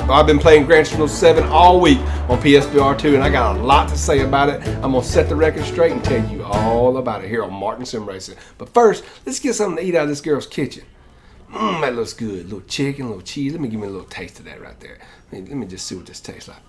I've been playing Gran Turismo 7 all week on PSVR2, and I got a lot to say about it. I'm going to set the record straight and tell you all about it here on Martin Sim Racing. But first, let's get something to eat out of this girl's kitchen. That looks good. A little chicken, a little cheese. Let me give me a little taste of that right there. Let me just see what this tastes like.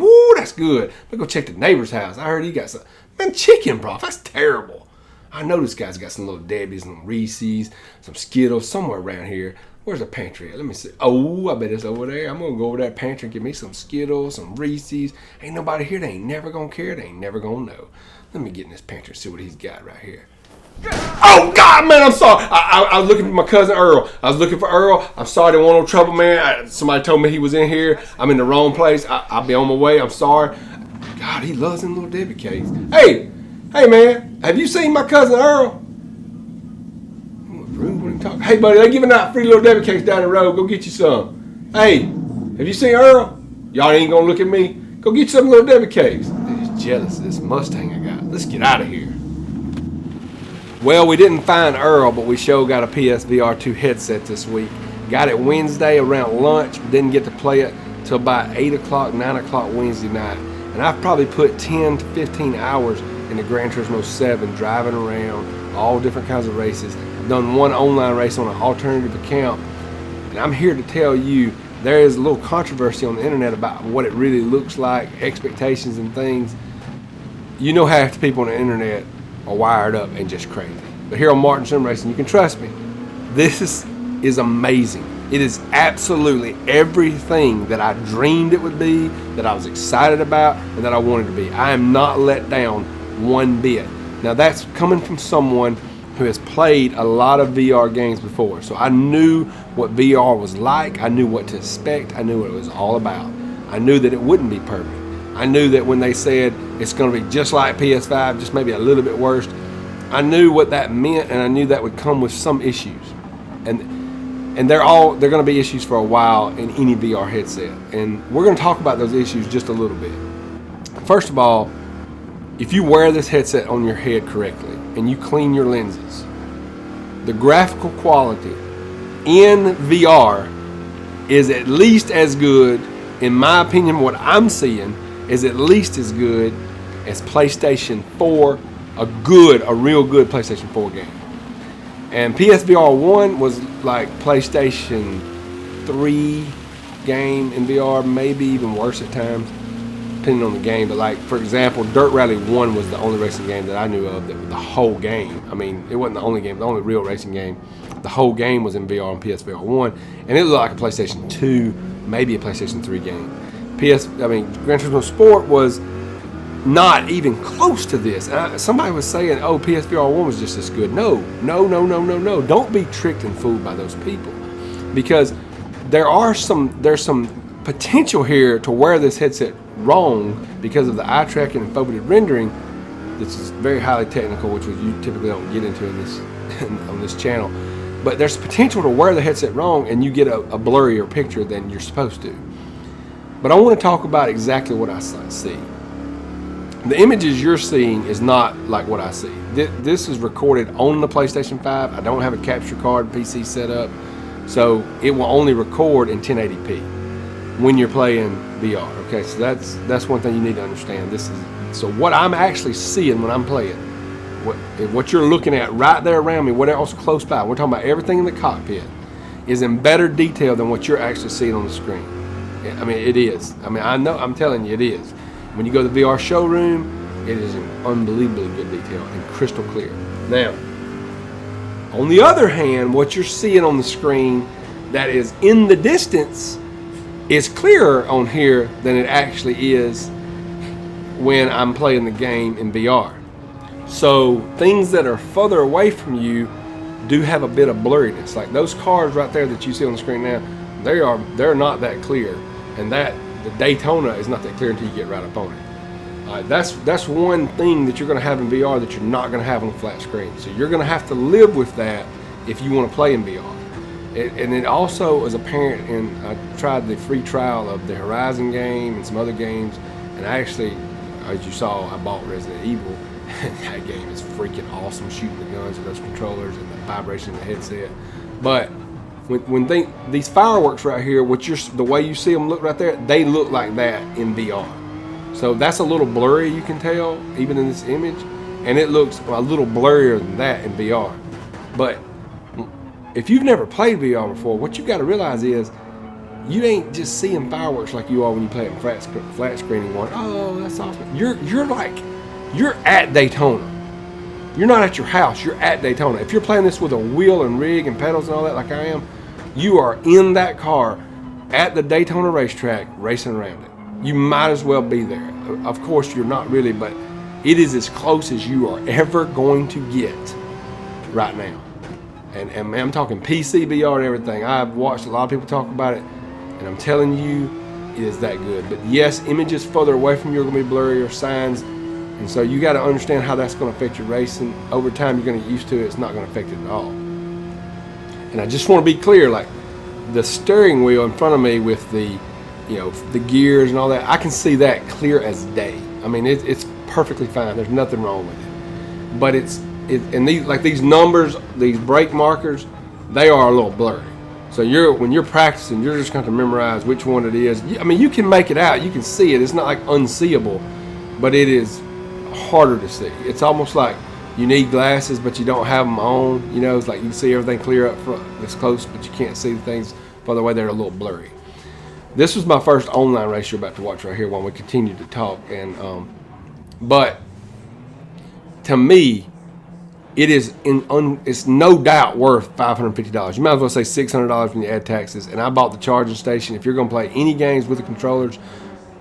Woo, that's good. Let me go check the neighbor's house. I heard he got some. Man, chicken broth. That's terrible. I know this guy's got some little Debbie's, some Reese's, some Skittles somewhere around here. Where's the pantry at? Let me see. Oh, I bet it's over there. I'm going to go over that pantry and get me some Skittles, some Reese's. Ain't nobody here. They ain't never going to care. They ain't never going to know. Let me get in this pantry and see what he's got right here. Oh, God, man, I'm sorry. I was looking for my cousin Earl. I'm sorry, I didn't want no trouble, man. Somebody told me he was in here. I'm in the wrong place. I'll be on my way. I'm sorry. God, he loves them little Debbie cakes. Hey, man, have you seen my cousin Earl? Hey, buddy, they're giving out free little Debbie cakes down the road. Go get you some. Hey, have you seen Earl? Y'all ain't gonna look at me. Go get you some little Debbie cakes. He's jealous of this Mustang I got. Let's get out of here. Well, we didn't find Earl, but we sure got a PSVR2 headset this week. Got it Wednesday around lunch, but didn't get to play it till about 8 o'clock, 9 o'clock Wednesday night. And I've probably put 10 to 15 hours into Gran Turismo 7, driving around, all different kinds of races. I've done one online race on an alternative account, and I'm here to tell you there is a little controversy on the internet about what it really looks like, expectations and things. You know half the people on the internet are wired up and just crazy. But here on Martin Sim Racing, you can trust me. This is amazing. It is absolutely everything that I dreamed it would be, that I was excited about, and that I wanted to be. I am not let down one bit. Now that's coming from someone who has played a lot of VR games before. So I knew what VR was like. I knew what to expect. I knew what it was all about. I knew that it wouldn't be perfect. I knew that when they said it's going to be just like PS5, just maybe a little bit worse, I knew what that meant, and I knew that would come with some issues. And they're going to be issues for a while in any VR headset. And we're going to talk about those issues just a little bit. First of all, if you wear this headset on your head correctly and you clean your lenses, the graphical quality in VR is at least as good, in my opinion, what I'm seeing is at least as good as PlayStation 4, a real good PlayStation 4 game. And PSVR 1 was like PlayStation 3 game in VR, maybe even worse at times, depending on the game. But like, for example, Dirt Rally 1 was the only racing game that I knew of that the whole game, I mean, it wasn't the only game, the only real racing game. The whole game was in VR on PSVR 1, and it looked like a PlayStation 2, maybe a PlayStation 3 game. Gran Turismo Sport was not even close to this. Somebody was saying, oh, PSVR 1 was just as good. No. Don't be tricked and fooled by those people, because there's some potential here to wear this headset wrong because of the eye tracking and foveated rendering. This is very highly technical, which you typically don't get into in this on this channel. But there's potential to wear the headset wrong and you get a blurrier picture than you're supposed to. But I want to talk about exactly what I see. The images you're seeing is not like what I see. This is recorded on the PlayStation 5. I don't have a capture card PC set up, so it will only record in 1080p when you're playing VR. Okay, so that's one thing you need to understand. So what I'm actually seeing when I'm playing, what you're looking at right there around me, what else close by, we're talking about everything in the cockpit, is in better detail than what you're actually seeing on the screen. I mean, it is. I mean, I know, I'm telling you, it is. When you go to the VR showroom, it is in unbelievably good detail and crystal clear. Now, on the other hand, what you're seeing on the screen that is in the distance is clearer on here than it actually is when I'm playing the game in VR. So things that are further away from you do have a bit of blurriness. Like those cars right there that you see on the screen now, they're not that clear, and the Daytona is not that clear until you get right up on it. That's one thing that you're going to have in VR that you're not going to have on a flat screen. So you're going to have to live with that if you want to play in VR. And it also was apparent, and I tried the free trial of the Horizon game and some other games, and actually, as you saw, I bought Resident Evil. That game is freaking awesome, shooting the guns with those controllers and the vibration of the headset. But these fireworks right here, the way you see them look right there, they look like that in VR. So that's a little blurry, you can tell, even in this image, and it looks a little blurrier than that in VR. But if you've never played VR before, what you got to realize is you ain't just seeing fireworks like you are when you play it in flat screen and going, oh, that's awesome. You're at Daytona. You're not at your house, you're at Daytona. If you're playing this with a wheel and rig and pedals and all that like I am, you are in that car at the Daytona racetrack racing around it. You might as well be there. Of course, you're not really, but it is as close as you are ever going to get right now. And I'm talking PC, VR, and everything. I've watched a lot of people talk about it, and I'm telling you, it is that good. But yes, images further away from you are going to be blurrier, signs, and so you got to understand how that's going to affect your racing. Over time, you're going to get used to it. It's not going to affect it at all. And I just want to be clear, like the steering wheel in front of me with the, the gears and all that, I can see that clear as day. I mean, it's perfectly fine. There's nothing wrong with it. But and these numbers, these brake markers, they are a little blurry. So when you're practicing, you're just going to memorize which one it is. I mean, you can make it out. You can see it. It's not like unseeable, but it is harder to see. It's almost like you need glasses, but you don't have them on. It's like you can see everything clear up front. It's close, but you can't see the things further away. They're a little blurry. This was my first online race you're about to watch right here while we continue to talk. And but to me, it's no doubt worth $550. You might as well say $600 when you add taxes. And I bought the charging station. If you're going to play any games with the controllers,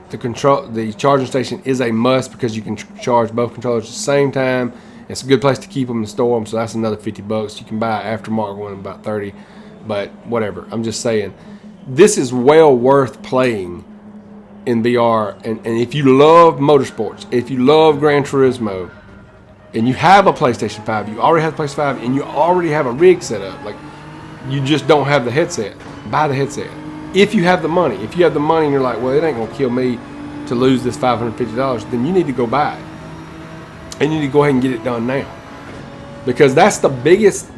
the charging station is a must because you can charge both controllers at the same time. It's a good place to keep them and store them, so that's another $50. You can buy an aftermarket one about $30, but whatever. I'm just saying, this is well worth playing in VR. And if you love motorsports, if you love Gran Turismo, and you have a PlayStation 5, you already have the PlayStation 5, and you already have a rig set up, like you just don't have the headset, buy the headset. If you have the money. If you have the money and you're like, well, it ain't gonna kill me to lose this $550, then you need to go buy it. And you need to go ahead and get it done now. Because that's not the biggest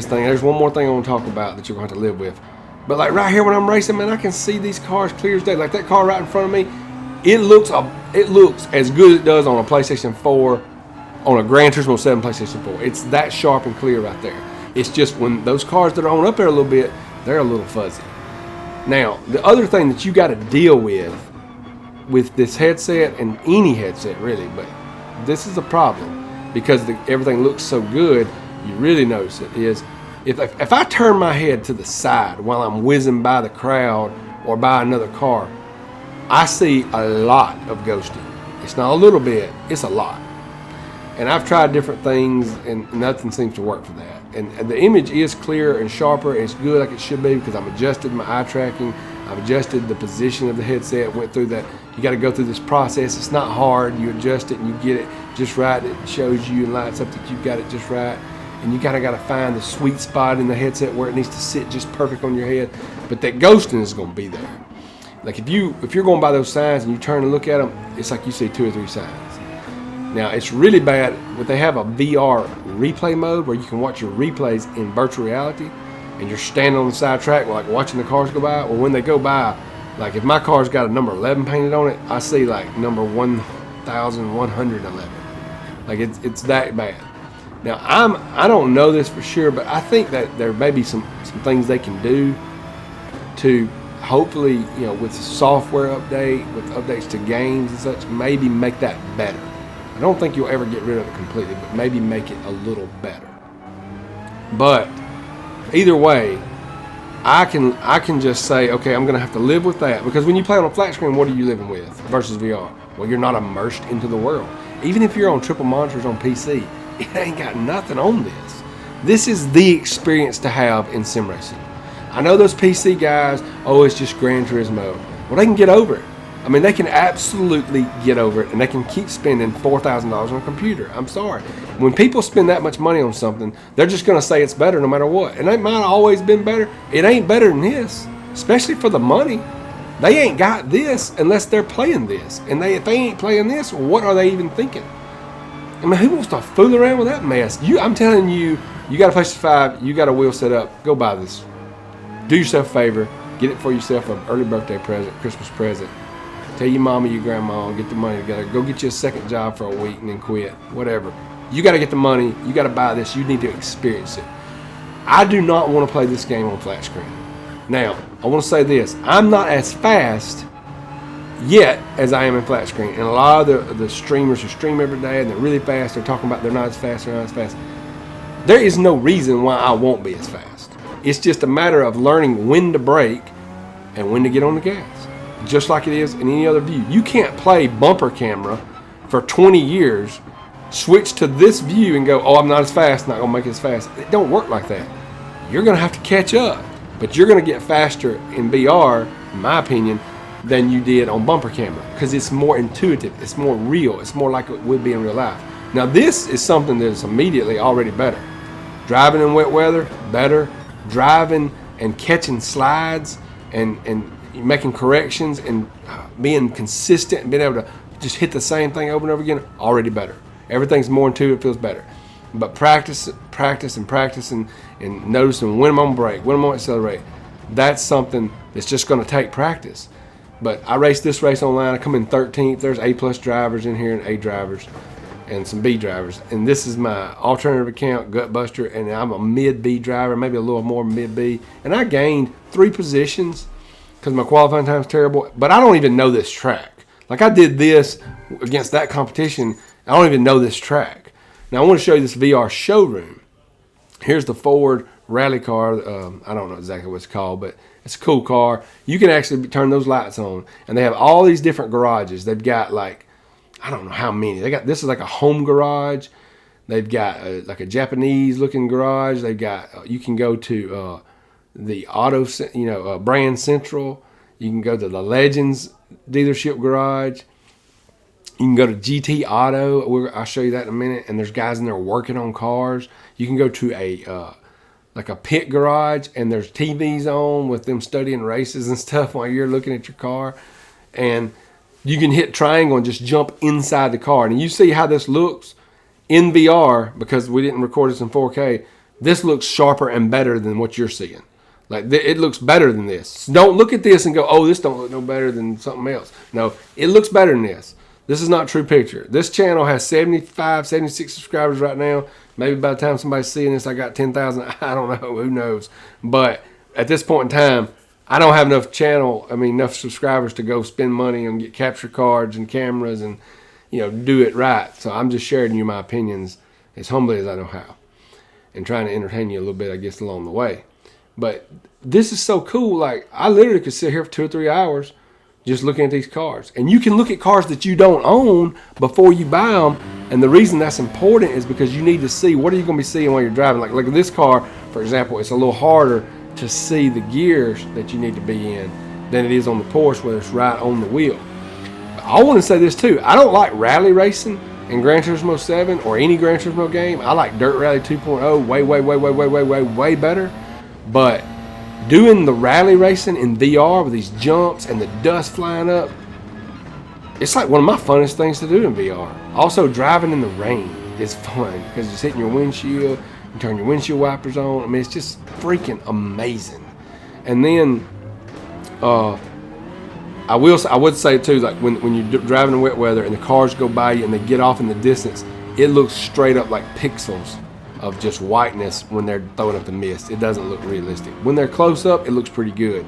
thing. There's one more thing I want to talk about that you're going to have to live with. But like right here when I'm racing, man, I can see these cars clear as day. Like that car right in front of me, it looks as good as it does on a PlayStation 4, on a Gran Turismo 7 PlayStation 4. It's that sharp and clear right there. It's just when those cars that are on up there a little bit, they're a little fuzzy. Now, the other thing that you got to deal with this headset, and any headset really, but this is a problem because everything looks so good, you really notice it, is if I turn my head to the side while I'm whizzing by the crowd or by another car, I see a lot of ghosting. It's not a little bit, it's a lot. And I've tried different things and nothing seems to work for that. And the image is clear and sharper and it's good like it should be because I've adjusted my eye tracking, I've adjusted the position of the headset, went through that. You got to go through this process. It's not hard. You adjust it and you get it just right. It shows you and lights up that you've got it just right. And you kind of got to find the sweet spot in the headset where it needs to sit just perfect on your head. But that ghosting is going to be there. Like if you're going by those signs and you turn and look at them, it's like you see 2 or 3 signs. Now it's really bad, but they have a VR replay mode where you can watch your replays in virtual reality, and you're standing on the side track like watching the cars go by. Well, when they go by, like if my car's got a number 11 painted on it, I see like number 1111. Like it's that bad. Now I don't know this for sure, but I think that there may be some things they can do to hopefully, with the software update, with updates to games and such, maybe make that better. I don't think you'll ever get rid of it completely, but maybe make it a little better. But either way, I can just say, okay, I'm going to have to live with that. Because when you play on a flat screen, what are you living with versus VR? Well, you're not immersed into the world. Even if you're on triple monitors on PC, it ain't got nothing on this. This is the experience to have in sim racing. I know those PC guys, oh, it's just Gran Turismo. Well, they can get over it. I mean, they can absolutely get over it, and they can keep spending $4,000 on a computer. I'm sorry. When people spend that much money on something, they're just going to say it's better no matter what. And it might have always been better. It ain't better than this, especially for the money. They ain't got this unless they're playing this. And if they ain't playing this, what are they even thinking? I mean, who wants to fool around with that mess? I'm telling you, you got a PlayStation 5, you got a wheel set up, go buy this. do yourself a favor, get it for yourself an early birthday present, Christmas present. Tell your mama, your grandma, get the money together. Go get you a second job for a week and then quit. Whatever. You got to get the money. You got to buy this. You need to experience it. I do not want to play this game on flat screen. Now, I want to say this. I'm not as fast yet as I am in flat screen. And a lot of the streamers who stream every day and they're really fast, they're talking about they're not as fast, they're not as fast. There is no reason why I won't be as fast. It's just a matter of learning when to brake and when to get on the gas. Just like it is in any other view. You can't play bumper camera for 20 years, switch to this view and go, oh, I'm not as fast, not going to make it as fast. It don't work like that. You're going to have to catch up. But you're going to get faster in VR, in my opinion, than you did on bumper camera. Because it's more intuitive. It's more real. It's more like it would be in real life. Now, this is something that's immediately already better. Driving in wet weather, better. Driving and catching slides and making corrections and being consistent and being able to just hit the same thing over and over again, already better. Everything's more intuitive, feels better. But practice and noticing when I'm on brake, when I'm on accelerate, that's something that's just going to take practice. But I raced this race online. I come in 13th. There's A+ drivers in here and A drivers and some B drivers. And this is my alternative account, Gutbuster, and I'm a mid-B driver, maybe a little more mid-B. And I gained 3 positions because my qualifying time's terrible. But I don't even know this track. Like I did this against that competition. I don't even know this track. Now I want to show you this VR showroom. Here's the Ford rally car. I don't know exactly what it's called, but it's a cool car. You can actually turn those lights on, and they have all these different garages. They've got like, I don't know how many. They got, this is like a home garage. They've got like a Japanese looking garage. They've got, you can go to the auto, Brand Central. You can go to the Legends dealership garage. You can go to GT Auto. I'll show you that in a minute. And there's guys in there working on cars. You can go to a like a pit garage, and there's TVs on with them studying races and stuff while you're looking at your car. And you can hit triangle and just jump inside the car. And you see how this looks in VR, because we didn't record this in 4K. This looks sharper and better than what you're seeing. Like, it looks better than this. Don't look at this and go, oh, this don't look no better than something else. No, it looks better than this. This is not true picture. This channel has 75, 76 subscribers right now. Maybe by the time somebody's seeing this, I got 10,000. I don't know. Who knows? But at this point in time, I don't have enough subscribers to go spend money and get capture cards and cameras and, do it right. So I'm just sharing you my opinions as humbly as I know how and trying to entertain you a little bit, I guess, along the way. But this is so cool. Like, I literally could sit here for 2 or 3 hours just looking at these cars. And you can look at cars that you don't own before you buy them. And the reason that's important is because you need to see what are you going to be seeing while you're driving. Like, look at this car, for example, it's a little harder to see the gears that you need to be in than it is on the Porsche where it's right on the wheel. But I want to say this too. I don't like rally racing in Gran Turismo 7 or any Gran Turismo game. I like Dirt Rally 2.0 way better. But doing the rally racing in VR with these jumps and the dust flying up, it's like one of my funnest things to do in VR. Also, driving in the rain is fun because it's hitting your windshield. You turn your windshield wipers on. I mean, it's just freaking amazing. And then I would say too, like when you're driving in wet weather and the cars go by you and they get off in the distance, it looks straight up like pixels of just whiteness when they're throwing up the mist. It doesn't look realistic. When they're close up, it looks pretty good.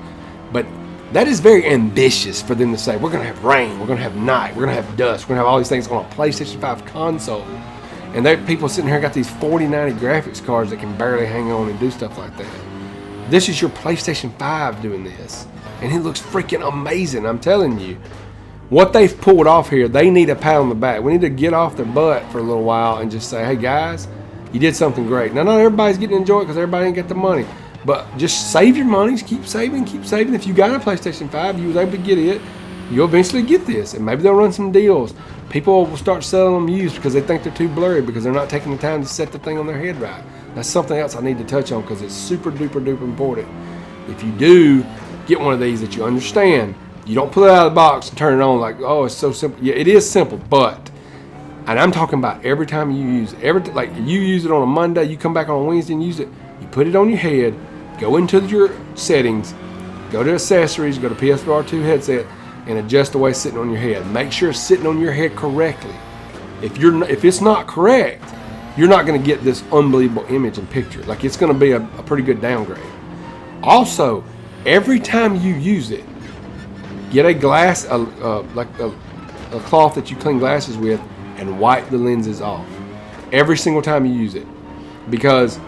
But that is very ambitious for them to say, we're going to have rain, we're going to have night, we're going to have dust, we're going to have all these things on a PlayStation 5 console. And there people sitting here got these 4090 graphics cards that can barely hang on and do stuff like that. This is your PlayStation 5 doing this. And it looks freaking amazing, I'm telling you. What they've pulled off here, they need a pat on the back. We need to get off their butt for a little while and just say, hey guys, you did something great. Now, not everybody's getting to enjoy it because everybody ain't got the money. But just save your money, keep saving. If you got a PlayStation 5, you was able to get it, you'll eventually get this. And maybe they'll run some deals. People will start selling them used because they think they're too blurry because they're not taking the time to set the thing on their head right. That's something else I need to touch on because it's super duper important. If you do get one of these that you understand, you don't pull it out of the box and turn it on like, oh, it's so simple. Yeah, it is simple, but, and I'm talking about every time you use it. Like you use it on a Monday, you come back on a Wednesday and use it, you put it on your head, go into your settings, go to accessories, go to PSVR2 headset, and adjust the way it's sitting on your head. Make sure it's sitting on your head correctly. If it's not correct, you're not going to get this unbelievable image and picture. Like, it's going to be a pretty good downgrade. Also, every time you use it, get a glass, like a cloth that you clean glasses with, and wipe the lenses off every single time you use it. Because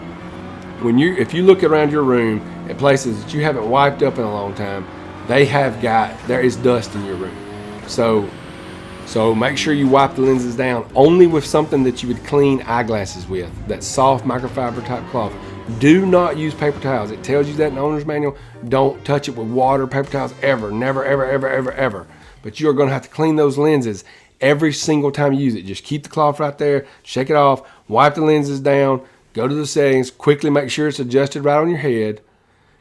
if you look around your room at places that you haven't wiped up in a long time, there is dust in your room. So make sure you wipe the lenses down only with something that you would clean eyeglasses with, that soft microfiber type cloth. Do not use paper towels. It tells you that in the owner's manual. Don't touch it with water, paper towels, ever. Never, ever, ever, ever, ever. But you're going to have to clean those lenses every single time you use it. Just keep the cloth right there, shake it off, wipe the lenses down, go to the settings, quickly make sure it's adjusted right on your head.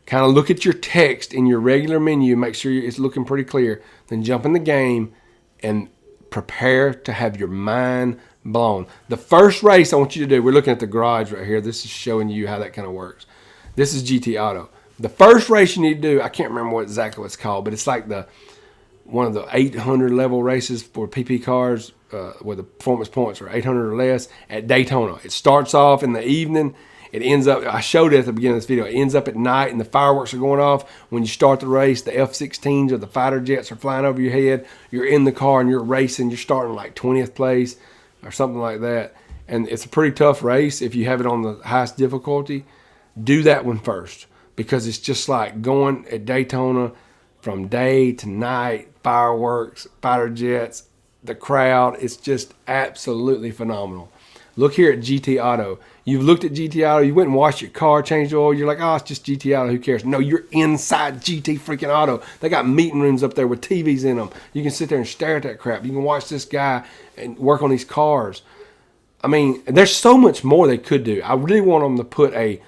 Kind of look at your text in your regular menu, make sure it's looking pretty clear. Then jump in the game and prepare to have your mind blown. The first race I want you to do, we're looking at the garage right here. This is showing you how that kind of works. This is GT Auto. The first race you need to do, I can't remember exactly what it's called, but it's like one of the 800 level races for PP cars where the performance points are 800 or less at Daytona. It starts off in the evening. It ends up, I showed it at the beginning of this video, it ends up at night and the fireworks are going off. When you start the race, the F-16s or the fighter jets are flying over your head. You're in the car and you're racing. You're starting like 20th place or something like that. And it's a pretty tough race if you have it on the highest difficulty. Do that one first, because it's just like going at Daytona from day to night, fireworks, fighter jets, the crowd. It's just absolutely phenomenal. Look here at GT Auto. You've looked at GT Auto, you went and washed your car, changed oil, you're like, oh, it's just GT Auto, who cares? No, you're inside GT freaking Auto. They got meeting rooms up there with TVs in them. You can sit there and stare at that crap. You can watch this guy and work on these cars. I mean, there's so much more they could do. I really want them to put a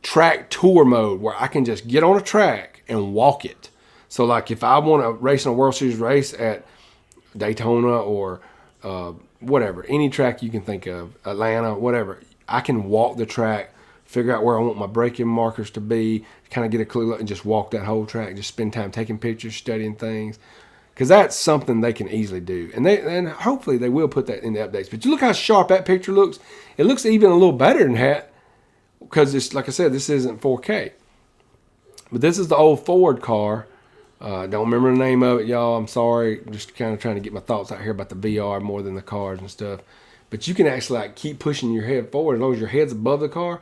track tour mode where I can just get on a track and walk it. So like if I want to race in a World Series race at Daytona or whatever, any track you can think of, Atlanta, whatever, I can walk the track, figure out where I want my braking markers to be, kind of get a clue and just walk that whole track, just spend time taking pictures, studying things, because that's something they can easily do. And hopefully they will put that in the updates. But you look how sharp that picture looks. It looks even a little better than that, because it's, like I said, this isn't 4K. But this is the old Ford car. Don't remember the name of it, y'all. I'm sorry. I'm just kind of trying to get my thoughts out here about the VR more than the cars and stuff. But you can actually like keep pushing your head forward as long as your head's above the car.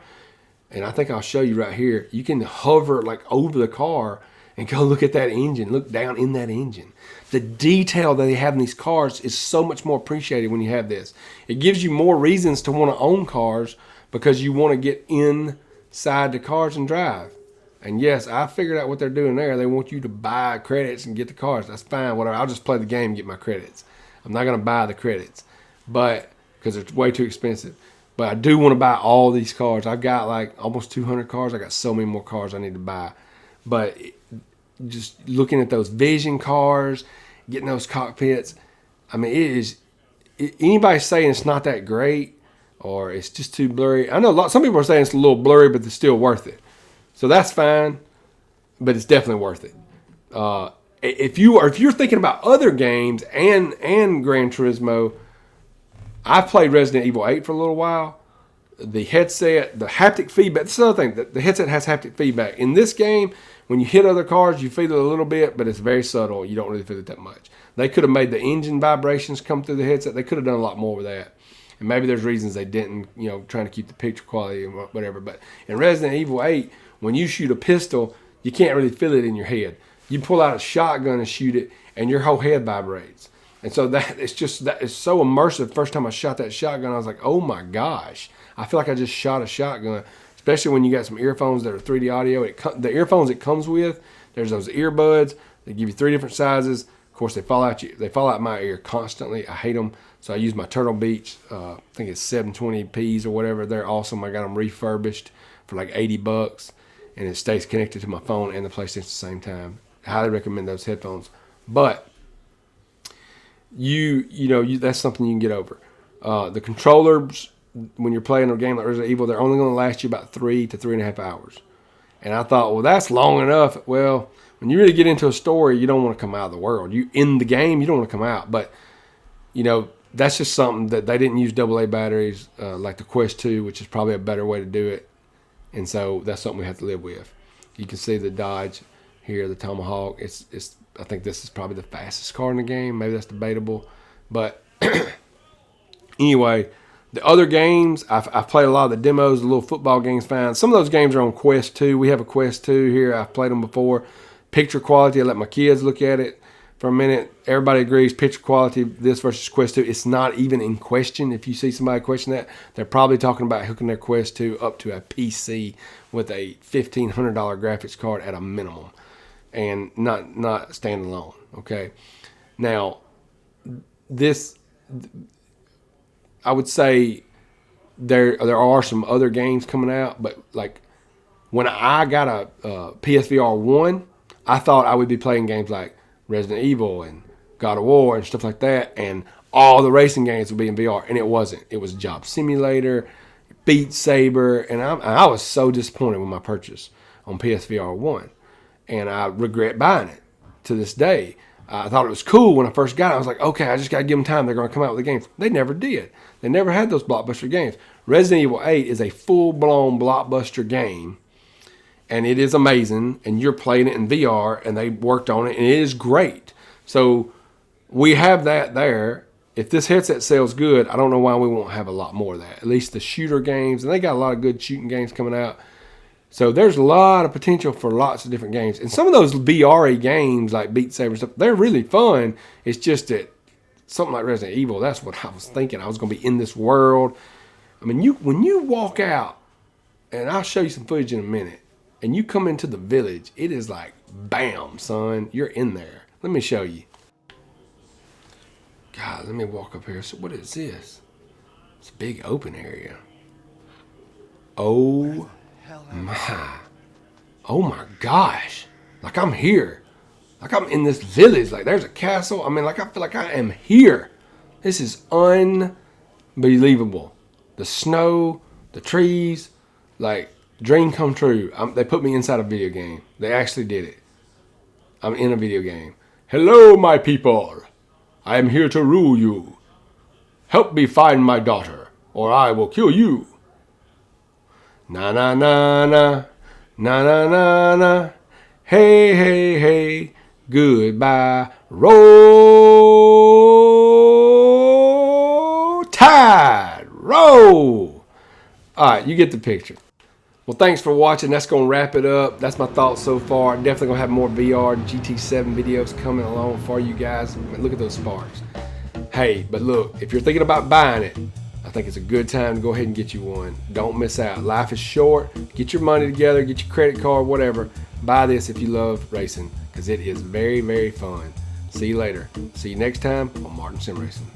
And I think I'll show you right here. You can hover like over the car and go look at that engine. Look down in that engine. The detail that they have in these cars is so much more appreciated when you have this. It gives you more reasons to want to own cars because you want to get inside the cars and drive. And yes, I figured out what they're doing there. They want you to buy credits and get the cars. That's fine, whatever. I'll just play the game and get my credits. I'm not going to buy the credits, but because it's way too expensive. But I do want to buy all these cars. I've got like almost 200 cars. I got so many more cars I need to buy. But just looking at those vision cars, getting those cockpits, I mean, anybody saying it's not that great or it's just too blurry. I know some people are saying it's a little blurry, but it's still worth it. So that's fine, but it's definitely worth it. If you're thinking about other games and Gran Turismo, I've played Resident Evil 8 for a little while. The headset, the haptic feedback. This is another thing. The headset has haptic feedback. In this game, when you hit other cars, you feel it a little bit, but it's very subtle. You don't really feel it that much. They could have made the engine vibrations come through the headset. They could have done a lot more with that. And maybe there's reasons they didn't, trying to keep the picture quality and whatever. But in Resident Evil 8, when you shoot a pistol, you can't really feel it in your head. You pull out a shotgun and shoot it, and your whole head vibrates. And so that it's so immersive. First time I shot that shotgun, I was like, oh my gosh. I feel like I just shot a shotgun, especially when you got some earphones that are 3D audio. The earphones it comes with, there's those earbuds. They give you 3 different sizes. Of course, they fall out my ear constantly. I hate them. So I use my Turtle Beach, I think it's 720p's or whatever. They're awesome. I got them refurbished for like $80. And it stays connected to my phone and the PlayStation at the same time. I highly recommend those headphones. But that's something you can get over. The controllers, when you're playing a game like Resident Evil, they're only going to last you about 3 to 3.5 hours. And I thought, well, that's long enough. Well, when you really get into a story, you don't want to come out of the world. You in the game, you don't want to come out. But, you know, that's just something that they didn't use AA batteries like the Quest 2, which is probably a better way to do it. And so that's something we have to live with. You can see the Dodge here, the Tomahawk. I think this is probably the fastest car in the game. Maybe that's debatable. But anyway, the other games, I've played a lot of the demos, the little football games fine. Some of those games are on Quest 2. We have a Quest 2 here. I've played them before. Picture quality, I let my kids look at it for a minute. Everybody agrees picture quality, this versus Quest 2. It's not even in question. If you see somebody question that, they're probably talking about hooking their Quest 2 up to a PC with a $1,500 graphics card at a minimum. And not standalone, okay? Now, this, I would say there are some other games coming out, but like when I got a PSVR 1, I thought I would be playing games like Resident Evil and God of War and stuff like that, and all the racing games would be in VR, and it wasn't. It was Job Simulator, Beat Saber, and I was so disappointed with my purchase on PSVR 1. And I regret buying it to this day. I thought it was cool when I first got it. I was like, okay, I just got to give them time. They're going to come out with the games. They never did. They never had those blockbuster games. Resident Evil 8 is a full-blown blockbuster game, and it is amazing. And you're playing it in VR, and they worked on it, and it is great. So we have that there. If this headset sells good, I don't know why we won't have a lot more of that. At least the shooter games, and they got a lot of good shooting games coming out. So there's a lot of potential for lots of different games. And some of those VR games like Beat Saber and stuff, they're really fun. It's just that something like Resident Evil, that's what I was thinking. I was going to be in this world. I mean, when you walk out, and I'll show you some footage in a minute, and you come into the village, it is like, bam, son, you're in there. Let me show you. God, let me walk up here. So what is this? It's a big open area. Oh my gosh, like I'm here, like I'm in this village, like there's a castle. I mean, like I feel like I am here. This is unbelievable. The snow, the trees, like dream come true. They put me inside a video game. They actually did it. I'm in a video game. Hello, my people. I am here to rule you. Help me find my daughter, or I will kill you. Na na na na, na na na na, hey hey hey, goodbye, roll tide, roll. All right, you get the picture. Well, thanks for watching. That's gonna wrap it up. That's my thoughts so far. Definitely gonna have more VR GT7 videos coming along for you guys. Look at those sparks. Hey, but look, if you're thinking about buying it, I think it's a good time to go ahead and get you one. Don't miss out. Life is short. Get your money together, get your credit card, whatever. Buy this if you love racing, because it is very, very fun. See you later. See you next time on Martin Sim Racing.